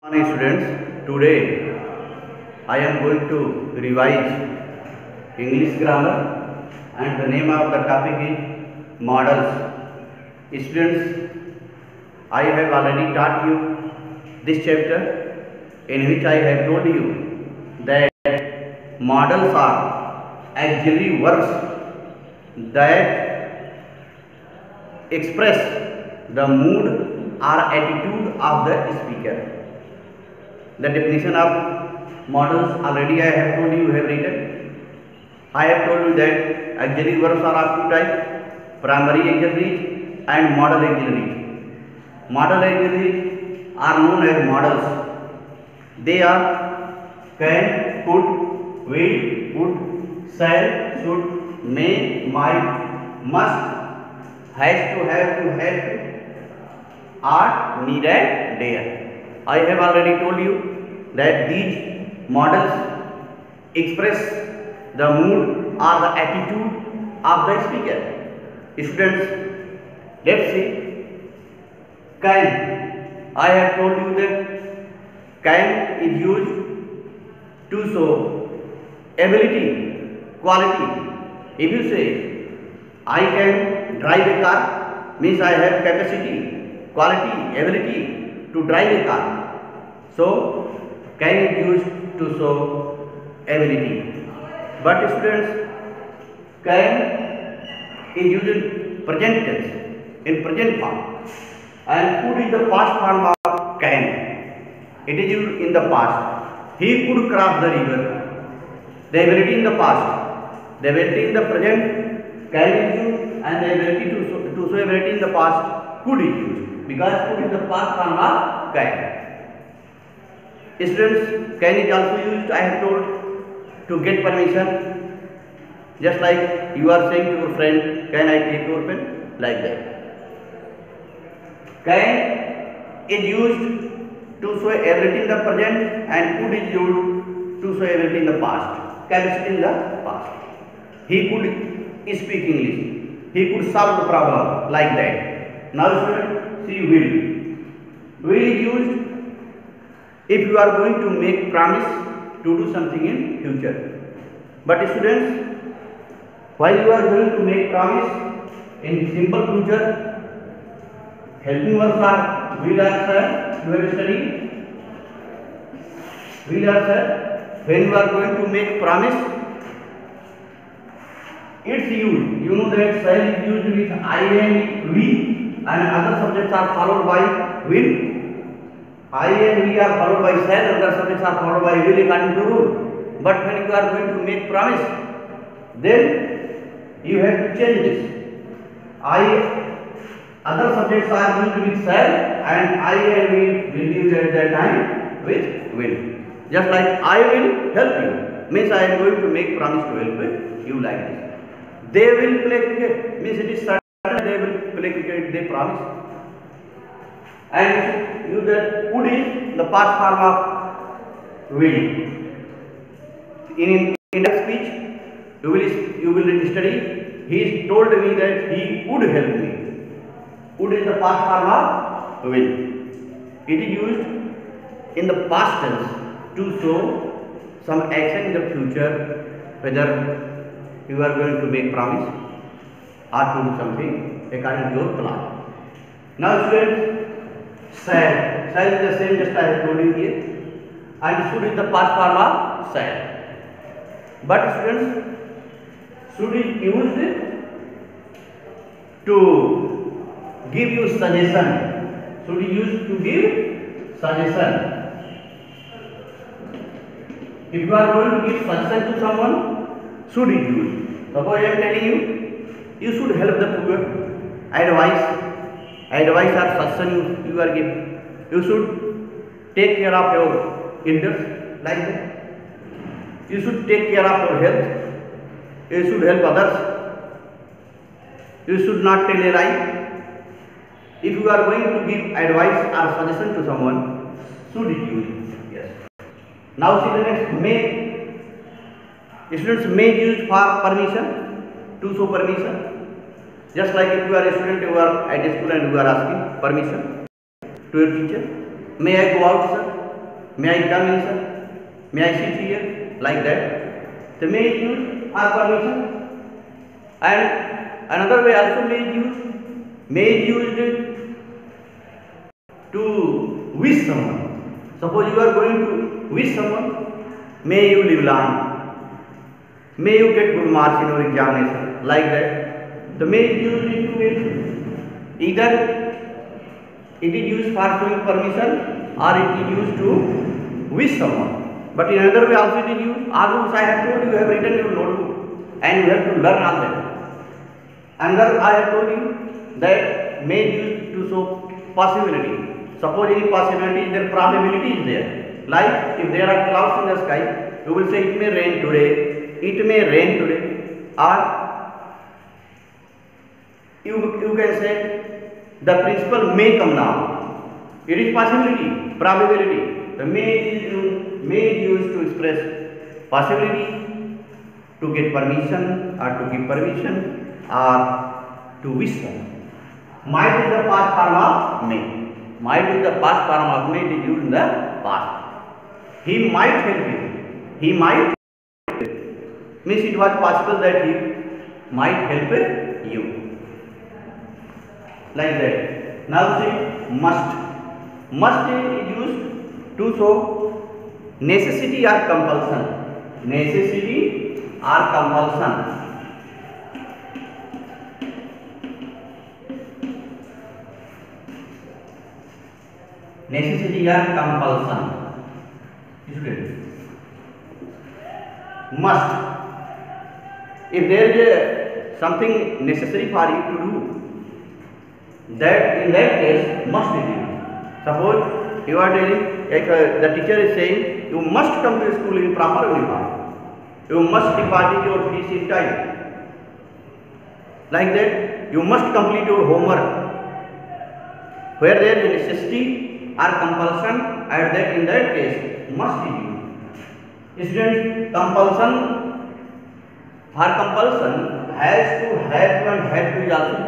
Morning students, today I am going to revise English grammar and the name of the topic is models. Students, I have already taught you this chapter in which I have told you that models are auxiliary verbs that express the mood or attitude of the speaker. The definition of models already I have told you, have written. I have told you that auxiliary verbs are of two types, primary auxiliaries and modal auxiliaries. Modal auxiliaries are known as models. They are can, could, will, would, shall, should, may, might, must, has to, have to, are, need and dare. I have already told you that these models express the mood or the attitude of the speaker. Students, let's see. Can. I have told you that can is used to show ability, quality. If you say, I can drive a car, means I have capacity, quality, ability to drive a car. So, can is used to show ability. But students, can is used in present tense, in present form, and could is the past form of can. It is used in the past. He could cross the river. The ability in the past, the ability in the present, can is used, and the ability to show ability in the past, could is used, because could is the past form of can. Students, can is also used, I have told, to get permission. Just like you are saying to your friend, can I take your pen? Like that. Can is used to show ability in the present, and could is used to show ability in the past, capacity in the past. He could speak English. He could solve the problem, like that. Now students, see will. Will is used if you are going to make promise to do something in future. But students, while you are going to make promise in simple future, helping verbs are will or shall. You have studied will or shall. When you are going to make promise, it's used. You know that shall is used with I and we, and other subjects are followed by will. I and we are followed by shall, other subjects are followed by will according to rule. But when you are going to make promise, then you have to change this. Other subjects are used with shall, and I and we will use at that time with will. Just like I will help you, means I am going to make promise to help you like this. They will play cricket, means it is certain they will play cricket, they promise. And you that would is the past form of will. In that speech, you will study. He told me that he would help me. Would is the past form of will. It is used in the past tense to show some action in the future, whether you are going to make promise or to do something according to your plan. Now students, shall is the same, just I have told you here, and should is the past form of shall. But students, should is used to give you suggestion. Should is used to give suggestion. If you are going to give suggestion to someone, should is used. Suppose I am telling you should help the poor. Advice or suggestion you are giving. You should take care of your elders, like that. You should take care of your health. You should help others. You should not tell a lie. If you are going to give advice or suggestion to someone, should it use? Yes. Now see the next, may. Students, may used for permission, to show permission. Just like if you are a student, you are at a school and you are asking permission to your teacher. May I go out, sir? May I come in, sir? May I sit here? Like that. The may is used or permission. And another way also may is used. May is used to wish someone. Suppose you are going to wish someone, may you live long, may you get good marks in your examination, like that. The may is used in two ways. Either it is used for showing permission or it is used to wish someone. But in another way also it is used. All rules I have told you, have written your notebook and you have to learn all that. Another I have told you that may is used to show possibility. Suppose any possibility, their probability is there. Like if there are clouds in the sky, you will say it may rain today, it may rain today, or you can say the principal may come now. It is possibility, probability. The may is used to express possibility, to get permission or to give permission or to wish someone. Might is the past form of may. Might is the past form of may, it is used in the past. He might help you. He might help you. Means it was possible that he might help you. Like that. Now see must. Must is used to show necessity or compulsion. Necessity or compulsion. Necessity or compulsion. Must. If there is something necessary for you to do, that in that case must be done. Suppose you are telling, the teacher is saying, you must come to school in proper uniform. You must deposit your fees in time. Like that, you must complete your homework. Where there is necessity or compulsion, in that case must be used. Students, compulsion for compulsion has to have to and have to is also.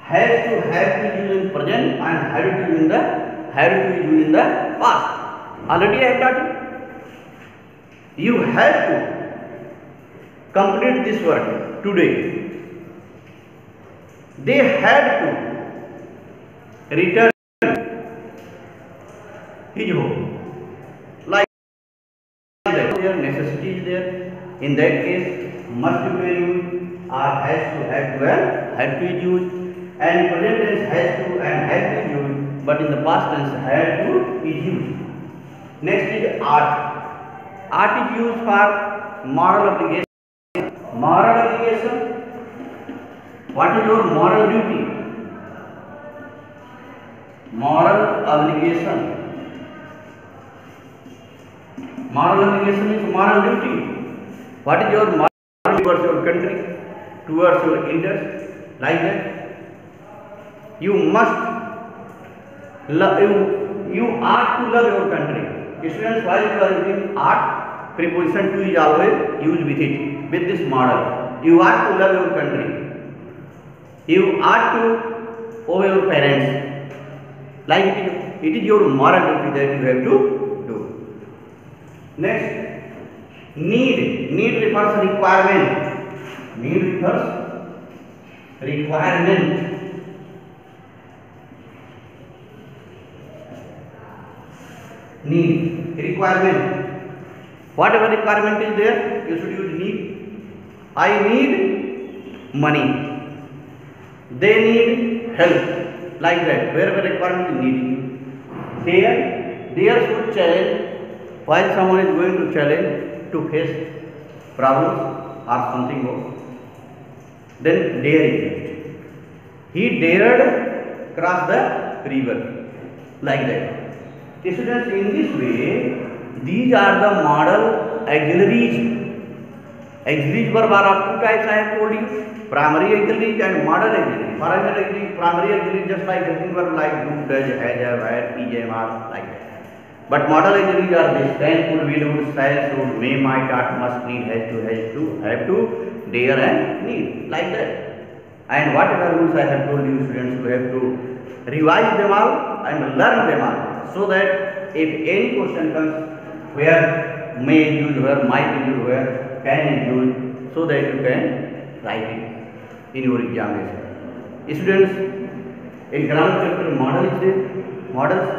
Has to have to use in present and have to use in the past. Already I have taught you. You have to complete this work today. They had to return his home. Like that, their necessity is there. In that case, must be used or has to is used. And present tense has to and had to is used, but in the past tense had to is used. Next is ought. Ought is used for moral obligation. Moral obligation. What is your moral duty? Moral obligation. Moral obligation is moral duty. What is your moral duty towards your country, towards your elders? Like that. You must love, you ought to love your country. Students, while you are using ought, preposition to is always used with it, with this model. You ought to love your country. You ought to obey your parents. Like it is your moral duty that you have to do. Next, need. Need refers to requirement. Need refers requirement. Need, requirement. Whatever requirement is there, you should use need. I need money. They need help. Like that. Wherever requirement is needed. There should challenge. While someone is going to challenge to face problems or something more, then dare is used. He dared cross the river. Like that. Students, in this way, these are the model auxiliaries. Auxiliaries verb are of two types I have told you. Primary auxiliaries and model auxiliaries. Primary auxiliaries just like helping verb like do, does, has, have, had, is, are, like that. But model auxiliaries are this: can, could, will, would, shall, should, may, might, ought, must, need, has to, have to, dare and need. Like that. And whatever rules I have told you, students, you have to revise them all and learn them all, so that if any question comes where may is used, where might is used, where can is used, so that you can write it in your examination. Students, in grammar chapter model is there, models,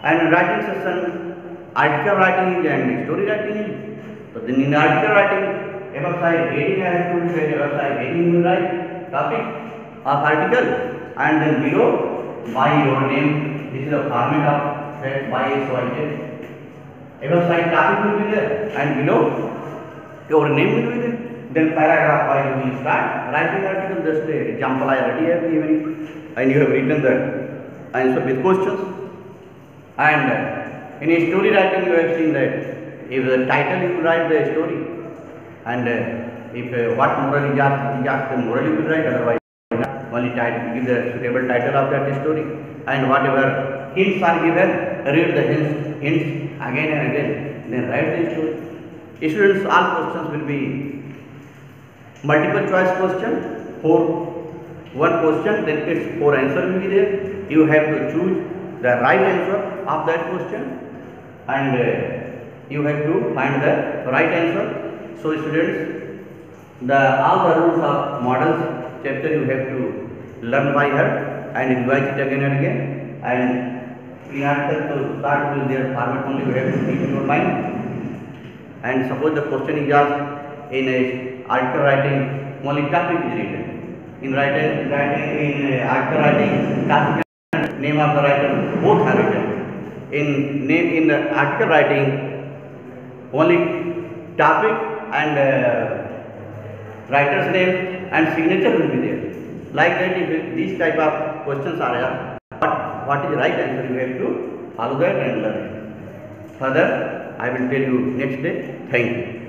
and writing session, article writing is and story writing is. So then in article writing, above side heading I have told you, above side heading you write topic of article, and then below by your name. This is the format of that by XYZ. Above side topic will be there, and below your name will be there. Then paragraph wise you will start writing article. Just example I already have given, and you have written the answer with questions. And in a story writing, you have seen that if the title you write the story, and if what moral is asked, the moral you will write. Otherwise, only title, give the suitable title of that story, and whatever hints are given, read the hints again and again, then write the story. Students, all questions will be multiple choice question. For one question, then its 4 answers will be there. You have to choose the right answer of that question, and you have to find the right answer. So students, all the rules of models chapter you have to learn by heart and revise it again and again. And in order to start with their format only, you have to keep in your mind. And suppose the question is asked in a article writing, only topic is written. In article writing, topic and name of the writer both are written. In the article writing, only topic and writer's name and signature will be there. Like that, if these type of questions are asked, what is the right answer, you have to follow that and learn it. Further, I will tell you next day. Thank you.